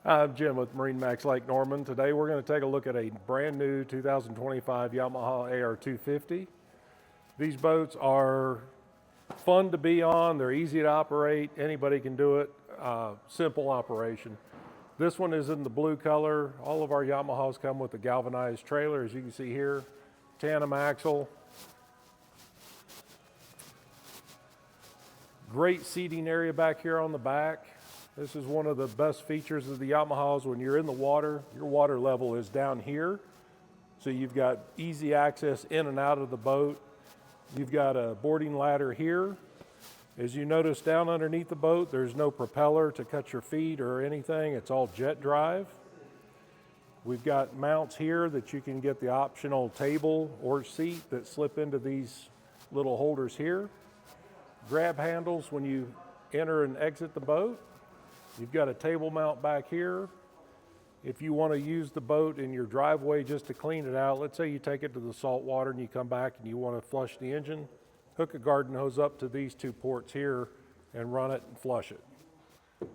I'm Jim with MarineMax Lake Norman. Today we're going to take a look at a brand new 2025 Yamaha AR250. These boats are fun to be on, they're easy to operate, anybody can do it, simple operation. This one is in the blue color. All of our Yamahas come with a galvanized trailer, as you can see here, tandem axle. Great seating area back here on the back. This is one of the best features of the Yamahas. When you're in the water, your water level is down here. So you've got easy access in and out of the boat. You've got a boarding ladder here. As you notice down underneath the boat, there's no propeller to cut your feet or anything. It's all jet drive. We've got mounts here that you can get the optional table or seat that slip into these little holders here. Grab handles when you enter and exit the boat. You've got a table mount back here. If you want to use the boat in your driveway just to clean it out, let's say you take it to the salt water and you come back and you want to flush the engine, hook a garden hose up to these two ports here and run it and flush it.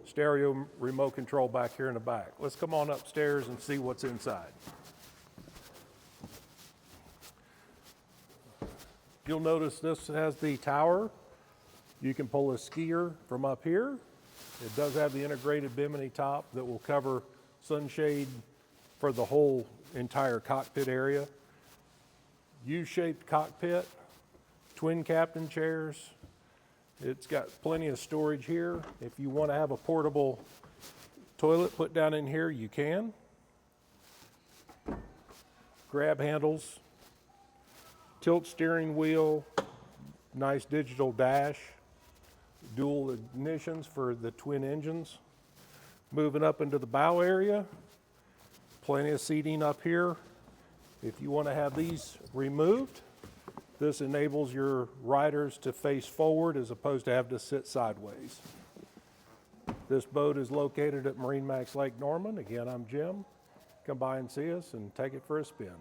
Stereo remote control back here in the back. Let's come on upstairs and see what's inside. You'll notice this has the tower. You can pull a skier from up here. It does have the integrated bimini top that will cover sunshade for the whole entire cockpit area. U-shaped cockpit, twin captain chairs. It's got plenty of storage here. If you want to have a portable toilet put down in here, you can. Grab handles, tilt steering wheel, nice digital dash. Dual ignitions for the twin engines. Moving up into the bow area, plenty of seating up here. If you want to have these removed, this enables your riders to face forward as opposed to have to sit sideways. This boat is located at MarineMax Lake Norman. Again, I'm Jim. Come by and see us and take it for a spin.